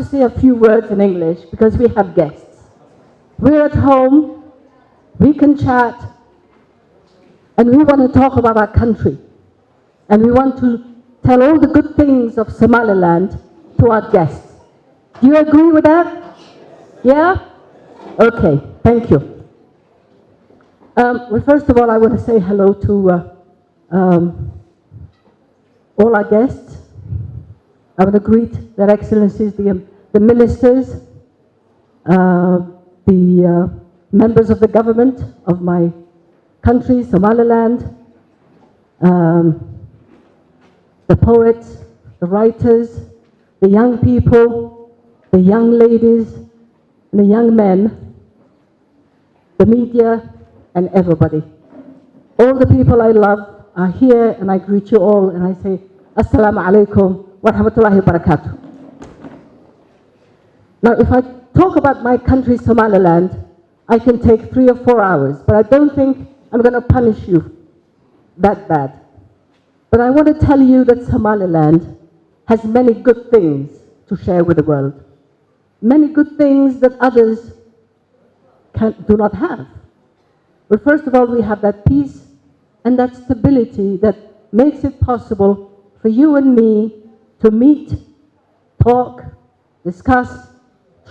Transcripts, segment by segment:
to say a few words in English because we have guests. We're at home, we can chat, and we want to talk about our country. And we want to tell all the good things of Somaliland to our guests. Do you agree with that? Yeah? Okay, thank you. Well, first of all, I want to say hello to all our guests. I want to greet Their Excellencies, the ministers, the members of the government of my country, Somaliland, the poets, the writers, the young people, the young ladies, and the young men, the media, and everybody. All the people I love are here, and I greet you all, and I say, Assalamu alaikum wa rahmatullahi wa barakatuh. Now, if I talk about my country, Somaliland, I can take 3 or 4 hours, but I don't think I'm going to punish you that bad. But I want to tell you that Somaliland has many good things to share with the world. Many good things that others do not have. But first of all, we have that peace and that stability that makes it possible for you and me to meet, talk, discuss,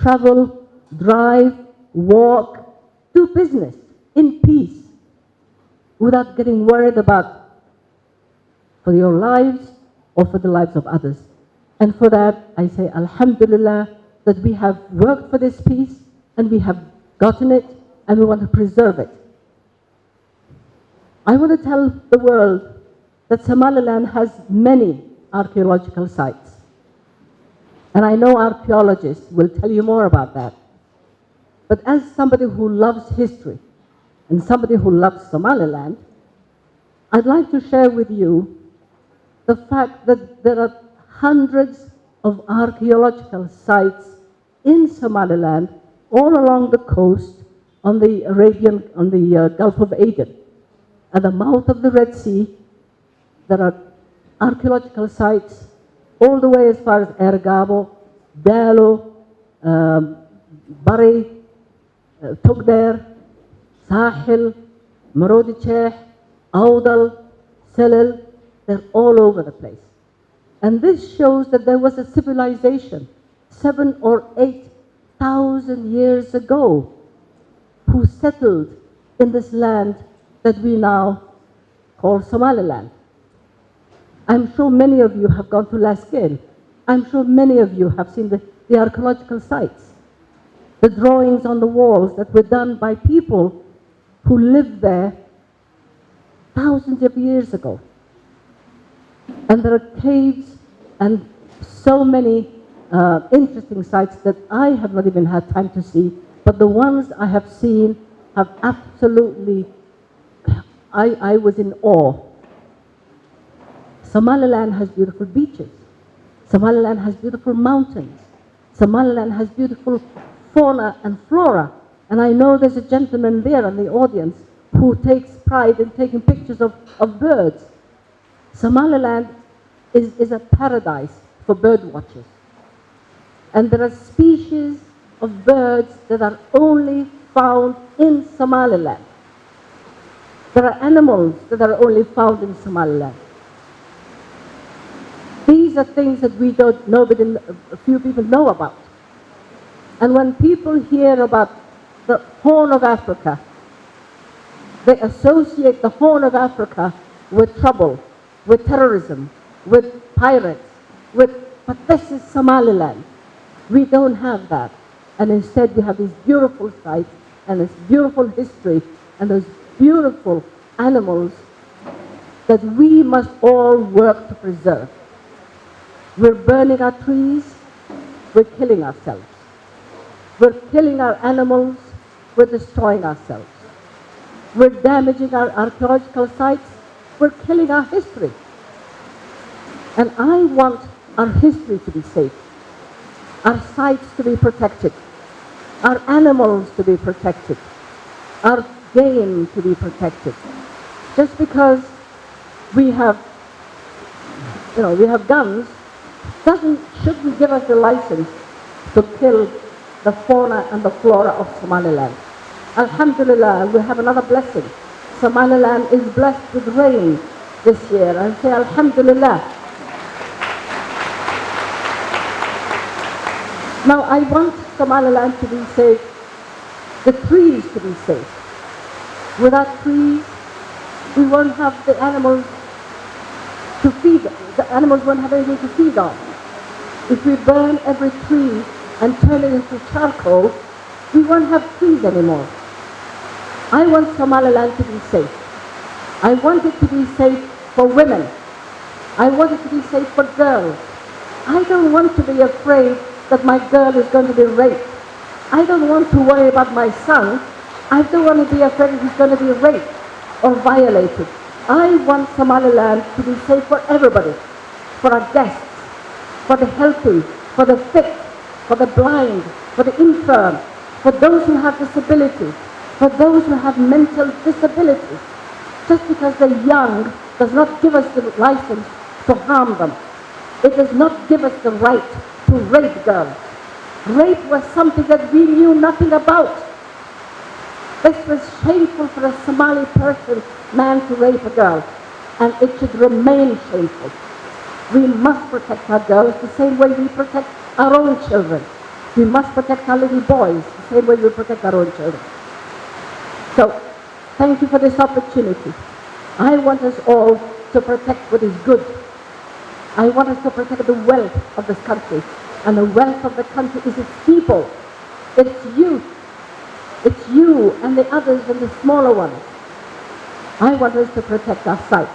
travel, drive, walk, do business in peace without getting worried about for your lives or for the lives of others. And for that, I say, Alhamdulillah, that we have worked for this peace and we have gotten it and we want to preserve it. I want to tell the world that Somaliland has many archaeological sites. And I know archaeologists will tell you more about that. But as somebody who loves history and somebody who loves Somaliland, I'd like to share with you the fact that there are hundreds of archaeological sites in Somaliland all along the coast on the Gulf of Aden. At the mouth of the Red Sea, there are archaeological sites all the way as far as Ergabo, Dalo, Bari, Tugder, Sahil, Marodicheh, Audal, Selil, they're all over the place. And this shows that there was a civilization 7,000 or 8,000 years ago who settled in this land that we now call Somaliland. I'm sure many of you have gone to Lascaux. I'm sure many of you have seen the archaeological sites, the drawings on the walls that were done by people who lived there thousands of years ago. And there are caves and so many interesting sites that I have not even had time to see, but the ones I have seen have absolutely, I was in awe. Somaliland has beautiful beaches. Somaliland has beautiful mountains. Somaliland has beautiful fauna and flora. And I know there's a gentleman there in the audience who takes pride in taking pictures of birds. Somaliland is a paradise for bird watchers. And there are species of birds that are only found in Somaliland. There are animals that are only found in Somaliland. These are things that we don't know, but a few people know about. And when people hear about the Horn of Africa, they associate the Horn of Africa with trouble, with terrorism, with pirates, but this is Somaliland. We don't have that. And instead we have these beautiful sites and this beautiful history and those beautiful animals that we must all work to preserve. We're burning our trees, we're killing ourselves. We're killing our animals, we're destroying ourselves. We're damaging our archaeological sites, we're killing our history. And I want our history to be safe, our sites to be protected, our animals to be protected, our game to be protected. Just because we have guns shouldn't give us the license to kill the fauna and the flora of Somaliland. Alhamdulillah, we have another blessing. Somaliland is blessed with rain this year, and say Alhamdulillah. Now I want Somaliland to be safe, the trees to be safe. Without trees, we won't have the animals to feed, the animals won't have anything to feed on. If we burn every tree and turn it into charcoal, we won't have trees anymore. I want Somaliland to be safe. I want it to be safe for women. I want it to be safe for girls. I don't want to be afraid that my girl is going to be raped. I don't want to worry about my son. I don't want to be afraid he's going to be raped or violated. I want Somaliland to be safe for everybody, for our guests, for the healthy, for the sick, for the blind, for the infirm, for those who have disabilities, for those who have mental disabilities. Just because they're young does not give us the license to harm them. It does not give us the right to rape girls. Rape was something that we knew nothing about. This was shameful for a Somali man to rape a girl, and it should remain shameful. We must protect our girls the same way we protect our own children. We must protect our little boys the same way we protect our own children. So, thank you for this opportunity. I want us all to protect what is good. I want us to protect the wealth of this country. And the wealth of the country is its people, its youth. It's you and the others and the smaller ones. I want us to protect our sites.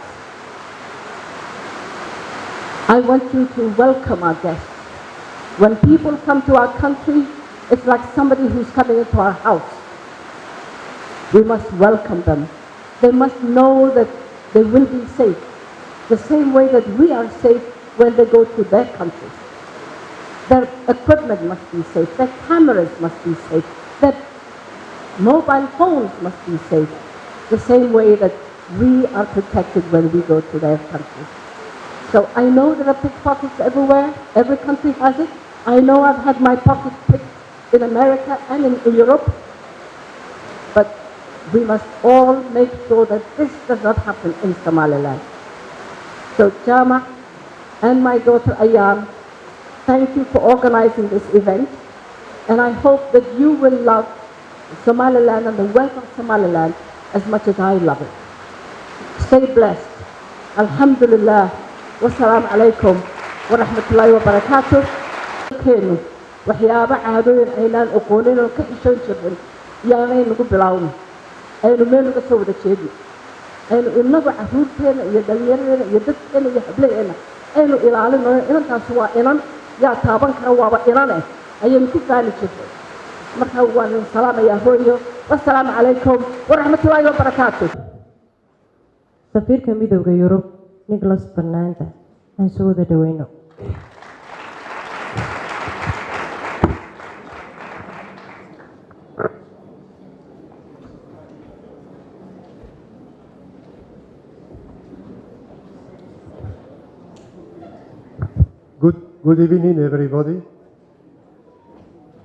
I want you to welcome our guests. When people come to our country, it's like somebody who's coming into our house. We must welcome them. They must know that they will be safe, the same way that we are safe when they go to their countries. Their equipment must be safe, their cameras must be safe, their mobile phones must be safe, the same way that we are protected when we go to their countries. So I know there are pickpockets everywhere, every country has it. I know I've had my pocket picked in America and in Europe, but we must all make sure that this does not happen in Somaliland. So Jama and my daughter Ayan, thank you for organizing this event, and I hope that you will love Somaliland and the wealth of Somaliland as much as I love it. Stay blessed. Alhamdulillah. Wassalamu alaikum wa rahmatullahi wa barakatuh. Keenu waxyaabo caadooyin aynaan aqoonin oo ka xishoon jirin yaanay nagu bilaawno. Aynu meel uga soo wada jeedno. Aynu inagu caruurteena iyo dhallinyaradeenna iyo dadkeena iyo hablaheena aynu ilaalino. Inantaas waa inan yaa taaban kara waaba inane ayaynu ku faani jirnay. Marka waan salaamayaa hooyo. Wassalaamu calaykum waraxmatullaahi wabarakaatuh. Safiirka Midowga Yurub Nicholas Fernanda aan soo wada dhaweyno. Good evening, everybody.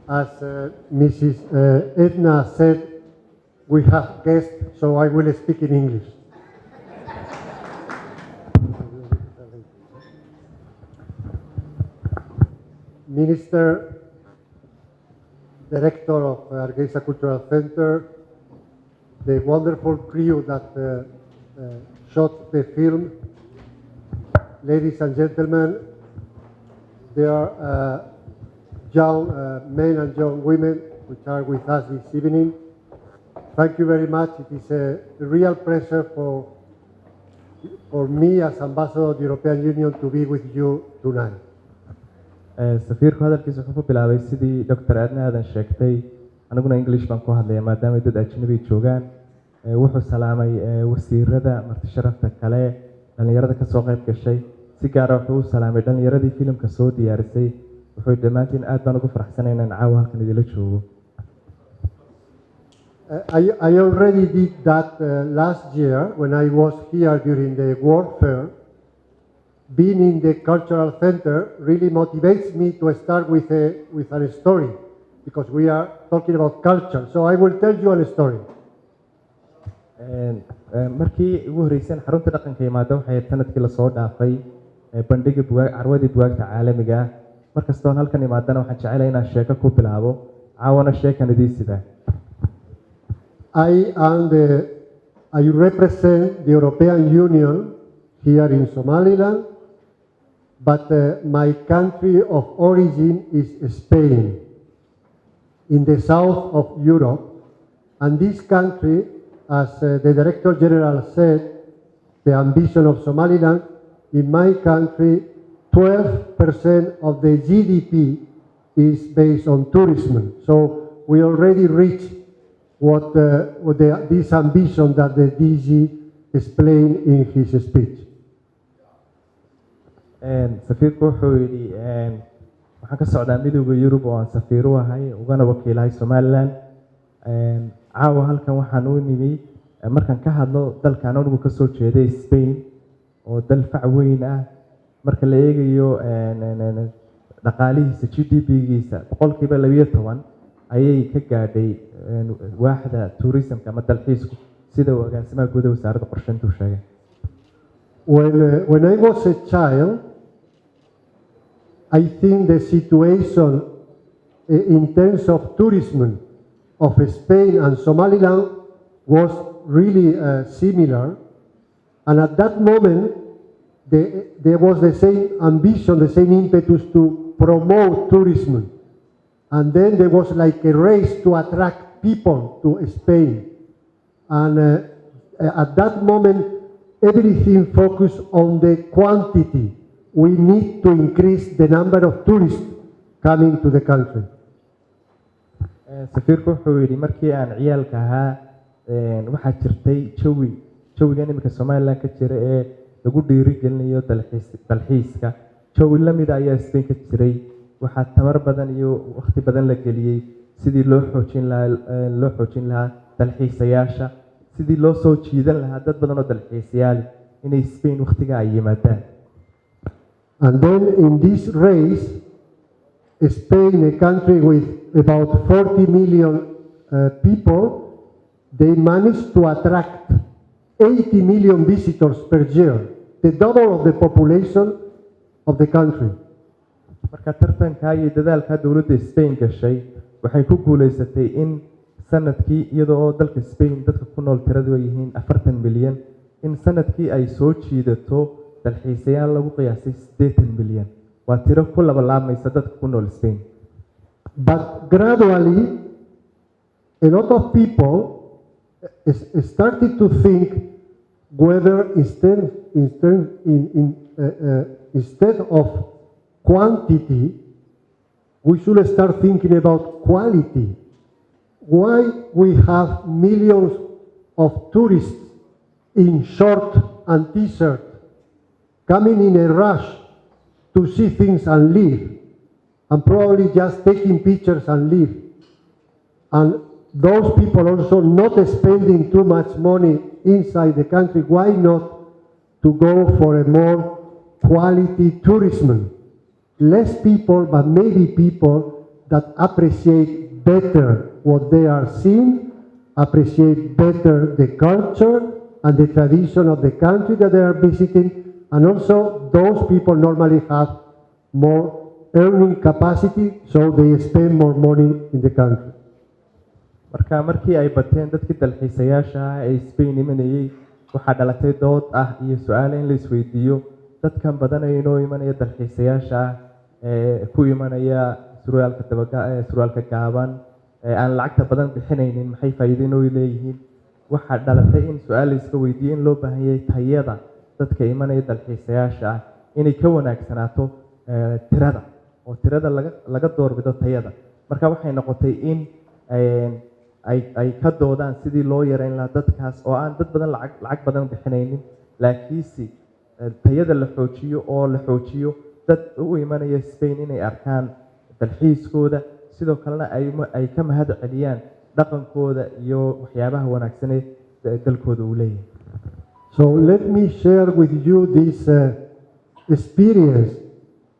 As Mrs. Edna said, we have guests, so I will speak in English. Minister, Director of Arabsiyo Cultural Center, the wonderful crew that shot the film, ladies and gentlemen, there are young men and young women which are with us this evening. Thank you very much. It is a real pleasure for me as Ambassador of the European Union to be with you tonight. safiirku hadalkiisa wuxuu ku bilaabay sidii Dr. Adna aadan sheegtay aniguna English baan ku hadlayaa maadaama dad ajnabi joogaan wuxuu salaamay wasiirada marti sharafta kale dhalinyarada ka soo qayb gashay si gaar ah wuxuu salaamay dhalinyaradii filimka soo diyaarisay wuxuu dhamaantiin aad baan ugu faraxsanahay inaan caawa halkan idila joogo. I already did that last year when I was here during the World Fair. being in the cultural center really motivates me to start with a story, because we are talking about culture. So I will tell you a story. markii ugu horeysay xarunta dhaqanka imaado waxay sanadkii la soo dhaafay bandhiga carwadii bugaagta caalamiga ah markastoo halkan imaadana waxaan jecelahay inaan sheeko ku bilaabo caawana sheekanidii sida I represent the European Union here in Somaliland, but my country of origin is Spain, in the south of Europe. And this country, as the Director General said, the ambition of Somaliland, in my country, 12% of the GDP is based on tourism. So we already reached this ambition that the DG explained in his speech. safiirku wuxuu yidhi waxaan ka socdaa midowga Yurub oo aan safiir u ahay ugana wakiilahay Somaliland caawa halkan waxaan u nimi markaan ka hadlo dalkan anigu ka soo jeeday Spain oo dal fac weyn ah marka la eegayo dhaqaalihiisa GDP-giisa 12% ayay ka gaadhay waaxda tourismka ama dalxiisku sida uu agaasimaha guud ee wasaaradda qorsheynta u sheegay. When I was a child, I think the situation in terms of tourism of Spain and Somaliland was really similar. And at that moment, there was the same ambition, the same impetus to promote tourism. And then there was like a race to attract people to Spain. And at that moment, everything focused on the quantity. We need to increase the number of tourists coming to the country. safiirku wuxuu yidhi markii aan ciyaalka ahaa waxaa jirtay jawigan iminka Somaliland ka jira ee lagu dhiirigelinayo dalxiiska jawi la mid ayaa Spain ka jiray waxaa tamar badan iyo waqti badan la geliyay sidii loo xoojin lahaa dalxiisayaasha sidii loo soo jiidan lahaa dad badan oo dalxiisayaal inay Spain waqtiga ay yimaadaan. And then in this race, Spain, a country with about 40 million people, they managed to attract 80 million visitors per year, the double of the population of the country. marka tartanka iyo dadaalka dawladda Spain gashay waxay ku guuleysatay in sanadkii iyadoo dalka Spain dadka ku nool tiradu ay yihiin 40 milyan in sanadkii ay soo jiidato dalxiisayaal lagu qiyaasay 80 milyan waa tiro ku labalaamaysa dadka ku nool Spain. But gradually, a lot of people started to think whether instead of quantity, we should start thinking about quality. Why we have millions of tourists in short and t-shirt coming in a rush to see things and leave, and probably just taking pictures and leave. And those people also not spending too much money inside the country. Why not to go for a more quality tourism? Less people, but maybe people that appreciate better what they are seeing, appreciate better the culture and the tradition of the country that they are visiting, and also those people normally have more earning capacity, so they spend more money in the country. markii ay bateen dadkii dalxiisayaasha ah ee Spain imanayay waxaa dhalatay dood ah iyo su'aal in la isweydiiyo dadkan badan ee inoo imanaya dalxiisayaasha ah ee ku imanaya surwaalka gaaban ee aan lacagta badan bixinaynin maxay faa'iido inoo leeyihiin waxaa dhalatay in su'aal la iska weydiiyo in loo baahan yahay tayada dadka imanaya dalxiisayaasha ah inay ka wanaagsanaato tirada oo tirada laga doorbido tayada marka waxay noqotay in ay ka doodaan sidii loo yareyn lahaa dadkaas oo aan dad badan lacag badan bixinaynin laakiinse tayada la xoojiyo oo la xoojiyo dad u imanaya Spain inay arkaan dalxiiskooda sidoo kalena ay ka mahad celiyaan dhaqankooda iyo waxyaabaha wanaagsan ee dalkooda uu leeyahay. So let me share with you this experience.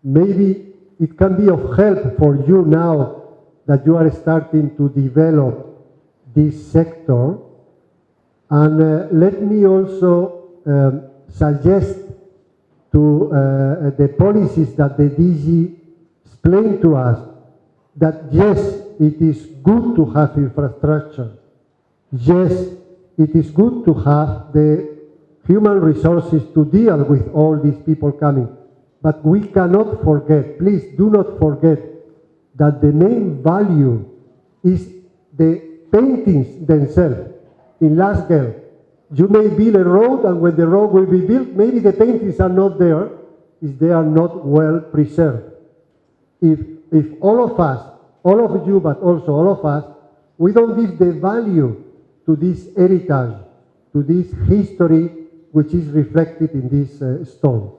Maybe it can be of help for you now that you are starting to develop this sector. And let me also suggest to the policies that the DG explained to us that yes, it is good to have infrastructure. Yes, it is good to have the human resources to deal with all these people coming. But we cannot forget, please do not forget, that the main value is the paintings themselves in large scale. You may build a road, and when the road will be built, maybe the paintings are not there if they are not well preserved. If all of us, all of you, but also all of us, we don't give the value to this heritage, to this history which is reflected in these stones.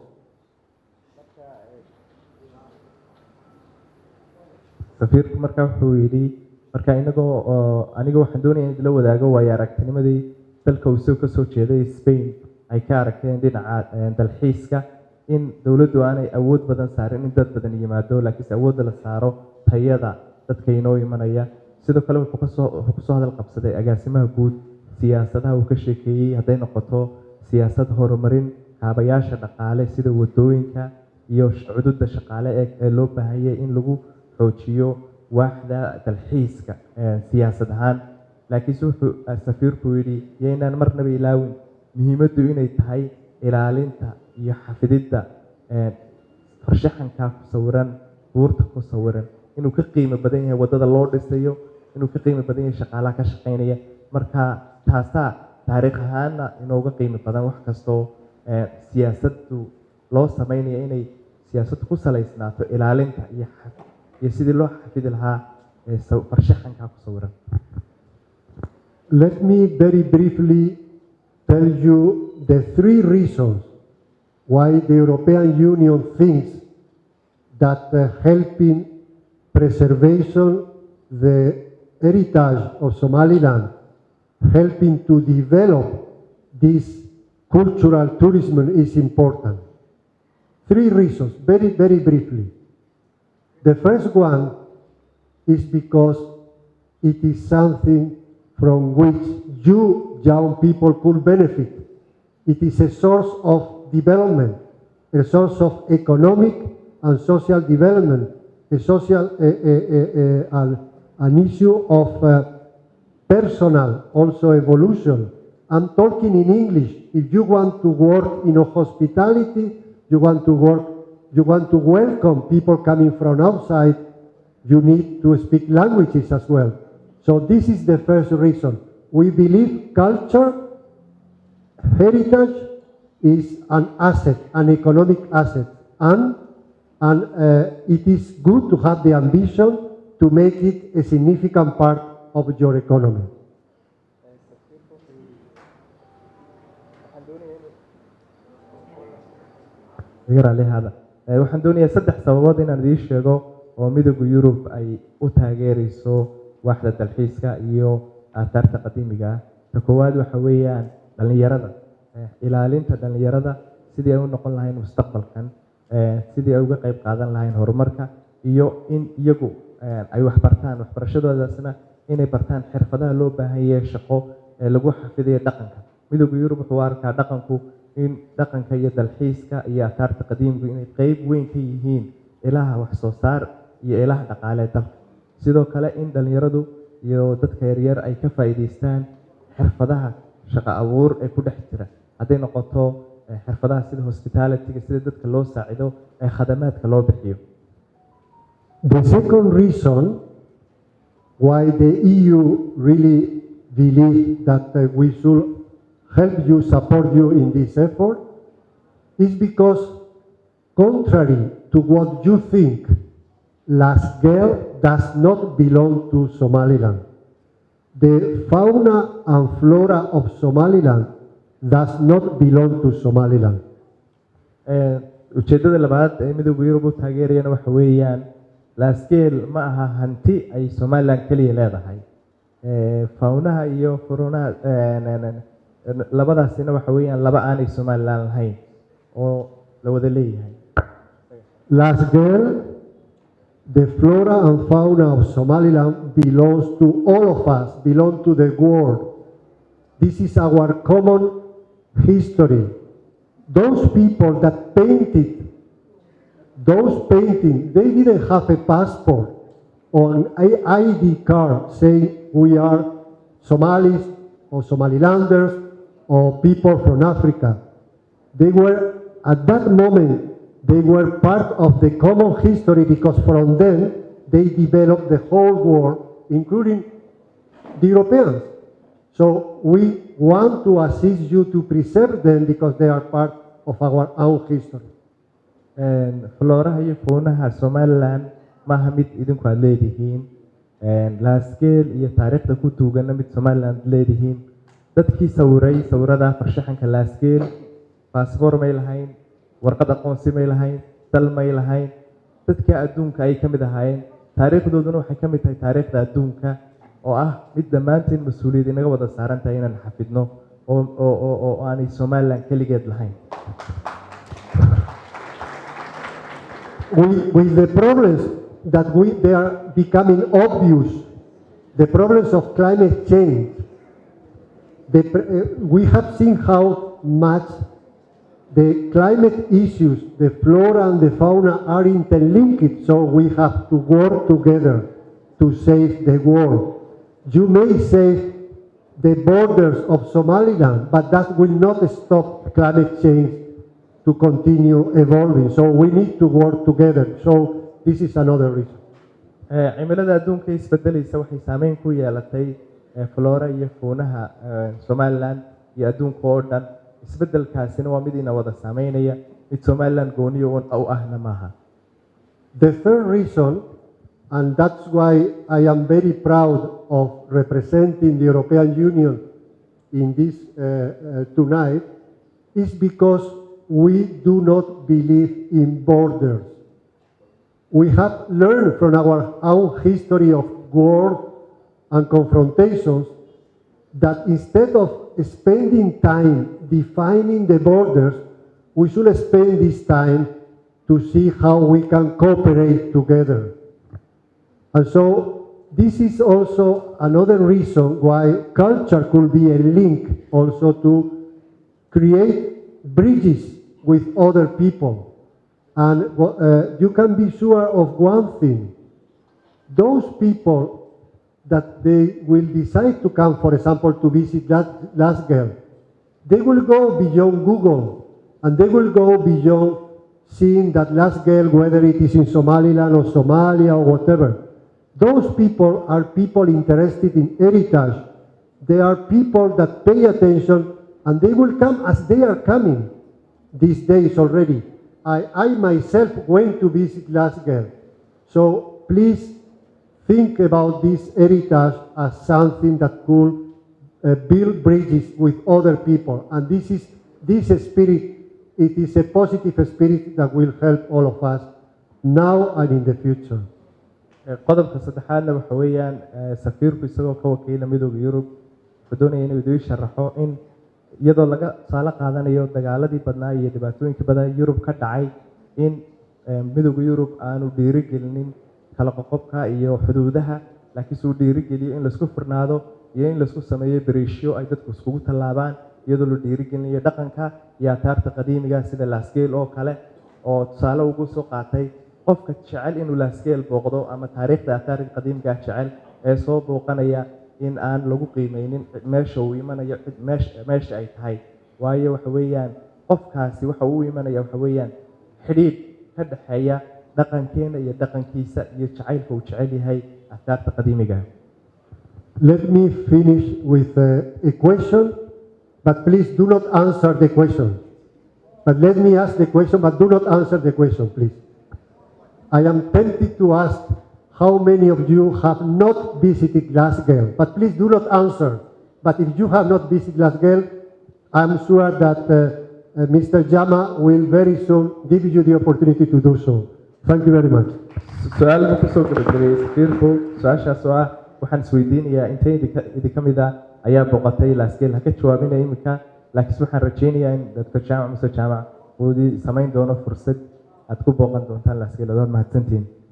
safiirku markaa wuxuu yidhi marka aniga waxaan doonaya in la wadaago waayo aragtinimadii dalka uu soo kasoo jeeday Spain ay ka aragteen dhinaca dalxiiska in dawladdu aanay awood badan saarin in dad badan yimaado laakiin awoodda la saaro tayada dadka inoo imanaya sidoo kale wuxuu kasoo hadal qabsaday agaasimaha guud siyaasadaha uu ka sheekeeyay hadday noqoto siyaasad horumarin kaabayaasha dhaqaale sida wadooyinka iyo xuduudda shaqaale ee loo baahayay in lagu xoojiyo waaxda dalxiiska siyaasad ahaan laakiin wuxuu safiirku yidhi yaynaan marnaba ilaawin muhiimaddu inay tahay ilaalinta iyo xafididda farshaxanka ku sawiran buurta ku sawiran inuu ka qiimo badan yahay waddada loo dhisayo inuu ka qiimo badan yahay shaqaalaha ka shaqaynaya marka taasaa taariikh ahaanna inooga qiimo badan wax kastoo siyaasaddu loo samaynayo inay siyaasaddu ku salaysnaato ilaalinta iyo sidii loo xafidi lahaa farshaxanka ku sawiran. Let me very briefly tell you the 3 reasons why the European Union thinks that helping preservation the heritage of Somaliland, helping to develop this cultural tourism is important. 3 reasons, very, very briefly. The first one is because it is something from which you young people could benefit. It is a source of development, a source of economic and social development, an issue of personal also evolution. I'm talking in English. If you want to work in a hospitality, you want to welcome people coming from outside, you need to speak languages as well. So this is the first reason. We believe culture, heritage is an asset, an economic asset, and it is good to have the ambition to make it a significant part of your economy. waxaan doonayaa 3 sababood inaan idiin sheego oo midowga Yurub ay u taageerayso waaxda dalxiiska iyo aataarta qadiimiga ah. Ta koowaad waxa weeyaan dhalinyarada, ilaalinta dhalinyarada sidii ay u noqon lahayn mustaqbalkan, sidii ay uga qayb qaadan lahayn horumarka iyo in iyagu ay wax bartaan, waxbarashadoodaasna inay bartaan xirfadaha loo baahan yahay shaqo ee lagu xafidayo dhaqanka. midowga Yurub wuxuu arkaa dhaqanku in dhaqanka iyo dalxiiska iyo aataarta qadiimiga inay qayb weyn ka yihiin ilaha wax soo saar iyo ilaha dhaqaale dalka. sidoo kale in dhalinyaradu iyo dadka yaryar ay ka faa'iideystaan xirfadaha shaqo abuur ee ku dhex jira hadday noqoto xirfadaha sida hospitality sida dadka loo saacido ee khadamaadka loo bixiyo. The second reason why the EU really believe that we should help you, support you in this effort is because contrary to what you think, Lasgel does not belong to Somaliland. The fauna and flora of Somaliland does not belong to Somaliland. ujeedada labaad ee midowga Yurub u taageerayana waxa weeyaan Lasgel ma aha hanti ay Somaliland kaliya leedahay. faunaha iyo flora labadaasina waxa weeyaan laba aanay Somaliland lahayn oo la wada leeyahay. Last girl, the flora and fauna of Somaliland belongs to all of us, belong to the world. This is our common history. Those people that painted those paintings, they didn't have a passport or an ID card saying we are Somalis or Somalilanders or people from Africa. They were, at that moment, they were part of the common history because from then they developed the whole world, including the Europeans. So we want to assist you to preserve them because they are part of our own history. Floraha iyo faunaha Somaliland maaha mid idinku aad leedihiin. Laasgeel iyo taariikhda ku tuugana mid Somaliland leedihiin. Dadkii sawiray sawirada farshaxanka laasgeel passport may lahayn, warqad aqoonsi may lahayn, dal may lahayn. Dadka adduunka ay kamid ahaayeen, taariikhdooduna waxay kamid tahay taariikhda adduunka oo ah mid dhammaanteen mas'uuliyad inaga wada saaran tahay inaan xafidno oo aanay Somaliland kaligeed lahayn. With the problems that they are becoming obvious, the problems of climate change, we have seen how much the climate issues, the flora and the fauna are interlinked, so we have to work together to save the world. You may save the borders of Somaliland, but that will not stop climate change to continue evolving. So we need to work together. So this is another reason. Cimilada adduunka isbedelaysa waxay saameyn ku yeelatay flora iyo faunaha Somaliland iyo adduunka oo dhan. Isbedelkaasina waa mid ina wada saameynaya mid Somaliland gooniyo oo ahna maaha. The third reason, and that's why I am very proud of representing the European Union in this tonight, is because we do not believe in borders. We have learned from our own history of war and confrontations that instead of spending time defining the borders, we should spend this time to see how we can cooperate together. And so this is also another reason why culture could be a link also to create bridges with other people. And you can be sure of one thing. Those people that they will decide to come, for example, to visit that last girl, they will go beyond Google and they will go beyond seeing that last girl, whether it is in Somaliland or Somalia or whatever. Those people are people interested in heritage. They are people that pay attention and they will come as they are coming these days already. I myself went to visit last girl. So please think about this heritage as something that could build bridges with other people. And this spirit, it is a positive spirit that will help all of us now and in the future. qodobka saddexaadna waxa weeyaan safiirku isagoo ka wakiila Midowga Yurub wuxuu doonayay inuu idin sharaxo in iyadoo laga saala qaadanayo dagaaladii badnaa iyo dhibaatooyinkii badan Yurub ka dhacay in Midowga Yurub aanu dhiirigelinin kala qoqobka iyo xuduudaha laakiin soo dhiirigeliyo in la isku furnaado iyo in la isku sameeyo bariishyo ay dadku iskugu tallaabaan iyadoo la dhiirigelinayo dhaqanka iyo taarta qadiimiga sida laasgeel oo kale oo tusaale ugu soo qaatay qofka jecel inuu laasgeel booqdo ama taariikhda taariikh qadiimiga jecel ee soo booqanaya in aan lagu qiimeynin meesha uu imanayo meesha ay tahay waayo waxa weeyaan qofkaasi waxa uu imanaya waxa weeyaan xidhiidh ka dhaxeeya dhaqankeena iyo dhaqankiisa iyo jacaylka uu jecel yahay taariikhda qadiimiga. Let me finish with a question, but please do not answer the question. But let me ask the question, but do not answer the question, please. I am tempted to ask how many of you have not visited Glasgow, but please do not answer. But if you have not visited Glasgow, I'm sure that Mr. Jama will very soon give you the opportunity to do so. Thank you very much. su'aal ma ku soo gabagabay safiirku su'aashaas oo ah waxaan isweydiinayaa intee idin kamid ah ayaa booqatay laasgeel ha ka jawaabina imika laakiin waxaan rajaynayaa in dadka jaamac mise jaamac uu samayn doono fursad aad ku booqan doontaan laasgeelood. Waad mahadsantihiin.